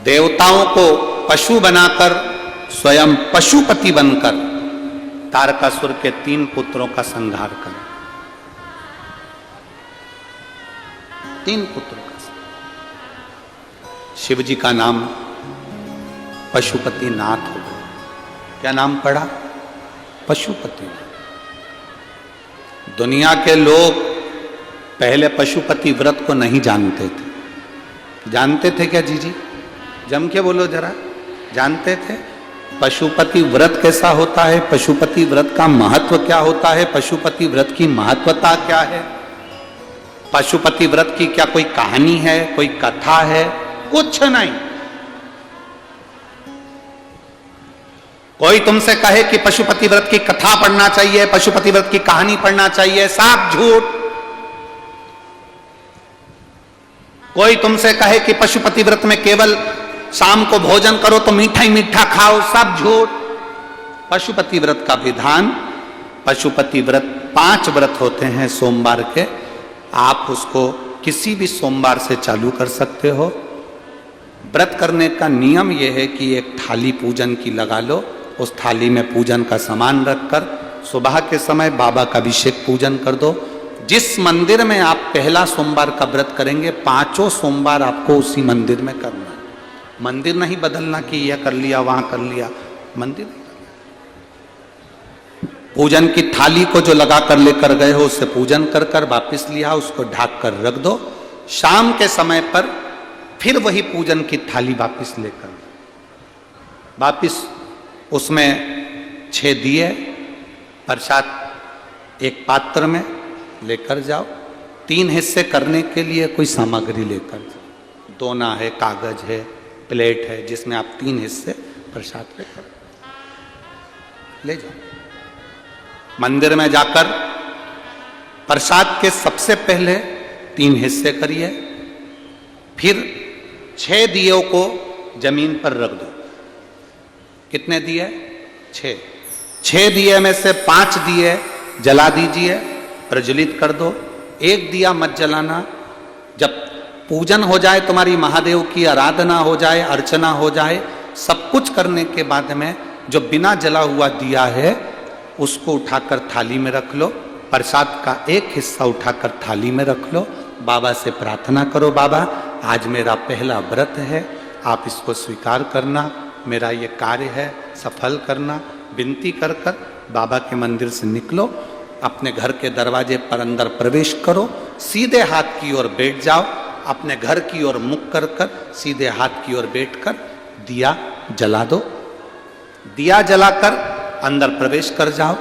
देवताओं को पशु बनाकर स्वयं पशुपति बनकर तारकासुर के 3 पुत्रों का संहार कर, 3 पुत्रों का। शिव जी का नाम पशुपति नाथ हो गया। क्या नाम पड़ा? पशुपति। दुनिया के लोग पहले पशुपति व्रत को नहीं जानते थे। जानते थे क्या जीजी? जम के बोलो जरा, जानते थे? पशुपति व्रत कैसा होता है, पशुपति व्रत का महत्व क्या होता है, पशुपति व्रत की महत्वता क्या है, पशुपति व्रत की क्या कोई कहानी है, कोई कथा है? कुछ नहीं। कोई तुमसे कहे कि पशुपति व्रत की कथा पढ़ना चाहिए, पशुपति व्रत की कहानी पढ़ना चाहिए, सब झूठ। कोई तुमसे कहे कि पशुपति व्रत में केवल शाम को भोजन करो तो मीठा ही मीठा खाओ, सब झूठ। पशुपति व्रत का विधान, पशुपति व्रत 5 व्रत होते हैं सोमवार के। आप उसको किसी भी सोमवार से चालू कर सकते हो। व्रत करने का नियम यह है कि एक थाली पूजन की लगा लो, उस थाली में पूजन का सामान रखकर सुबह के समय बाबा का अभिषेक पूजन कर दो। जिस मंदिर में आप पहला सोमवार का व्रत करेंगे, 5 सोमवार आपको उसी मंदिर में करना है। मंदिर नहीं बदलना कि यह कर लिया वहां कर लिया, मंदिर नहीं। पूजन की थाली को जो लगा कर लेकर गए हो उससे पूजन कर कर वापिस लिया, उसको ढक कर रख दो। शाम के समय पर फिर वही पूजन की थाली वापिस लेकर वापिस उसमें 6 दिए प्रसाद एक पात्र में लेकर जाओ। 3 हिस्से करने के लिए कोई सामग्री लेकर जाओ। दोना है, कागज है, प्लेट है, जिसमें आप 3 हिस्से प्रसाद लेकर ले जाओ। मंदिर में जाकर प्रसाद के सबसे पहले 3 हिस्से करिए, फिर 6 दियों को जमीन पर रख दो। कितने दिए? 6। 6 दिए में से 5 दिए जला दीजिए, प्रज्वलित कर दो। 1 दिया मत जलाना। जब पूजन हो जाए, तुम्हारी महादेव की आराधना हो जाए, अर्चना हो जाए, सब कुछ करने के बाद में जो बिना जला हुआ दिया है उसको उठाकर थाली में रख लो। प्रसाद का एक हिस्सा उठाकर थाली में रख लो। बाबा से प्रार्थना करो, बाबा आज मेरा पहला व्रत है, आप इसको स्वीकार करना, मेरा ये कार्य है सफल करना। विनती कर कर बाबा के मंदिर से निकलो, अपने घर के दरवाजे पर अंदर प्रवेश करो, सीधे हाथ की ओर बैठ जाओ, अपने घर की ओर मुख कर कर सीधे हाथ की ओर बैठकर दिया जला दो। दिया जलाकर अंदर प्रवेश कर जाओ।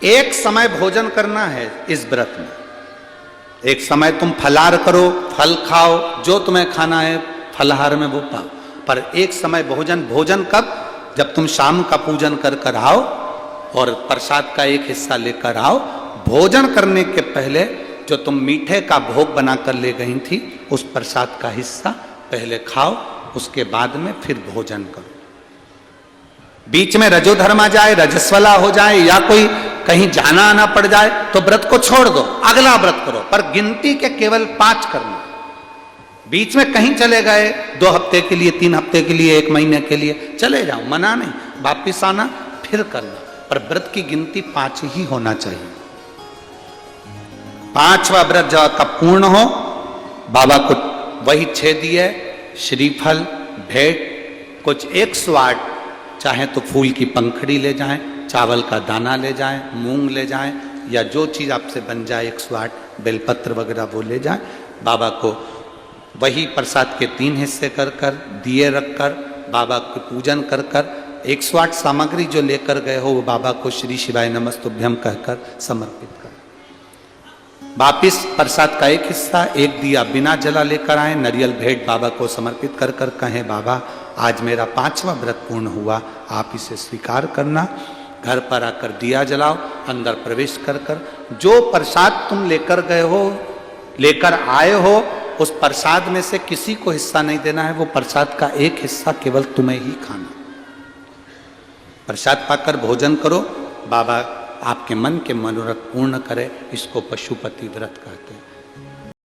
एक समय भोजन करना है इस व्रत में। एक समय तुम फलाहार करो, फल खाओ, जो तुम्हें खाना है फलाहार में वो पाओ, पर एक समय भोजन कब? जब तुम शाम का पूजन कर कर आओ और प्रसाद का एक हिस्सा लेकर आओ। भोजन करने के पहले जो तुम मीठे का भोग बनाकर ले गई थी उस प्रसाद का हिस्सा पहले खाओ, उसके बाद में फिर भोजन करो। बीच में रजोधर्म आ जाए, रजस्वला हो जाए या कोई कहीं जाना आना पड़ जाए तो व्रत को छोड़ दो, अगला व्रत करो, पर गिनती के केवल 5 करना। बीच में कहीं चले गए 2 हफ्ते के लिए, 3 हफ्ते के लिए, 1 महीने के लिए चले जाओ, मना नहीं, वापिस आना फिर करना, पर व्रत की गिनती 5 ही होना चाहिए। 5वां व्रत जब का पूर्ण हो, बाबा को वही 6 दिए, श्रीफल, भेंट, कुछ 108, चाहे तो फूल की पंखड़ी ले जाएं, चावल का दाना ले जाएं, मूंग ले जाएं, या जो चीज़ आपसे बन जाए 108, बेलपत्र वगैरह वो ले जाएं। बाबा को वही प्रसाद के 3 हिस्से कर कर दिए रख कर बाबा को पूजन कर कर 108 सामग्री जो लेकर गए हो वो बाबा को श्री शिवाय नमस्तुभ्यम कहकर समर्पित कर। वापिस प्रसाद का एक हिस्सा, एक दिया बिना जला लेकर आए, नारियल भेंट बाबा को समर्पित कर कर कहें, बाबा आज मेरा 5वां व्रत पूर्ण हुआ, आप इसे स्वीकार करना। घर पर आकर दिया जलाओ, अंदर प्रवेश कर कर जो प्रसाद तुम लेकर गए हो, लेकर आए हो, उस प्रसाद में से किसी को हिस्सा नहीं देना है। वो प्रसाद का एक हिस्सा केवल तुम्हें ही खाना। प्रसाद पाकर भोजन करो, बाबा आपके मन के मनोरथ पूर्ण करे। इसको पशुपति व्रत कहते हैं।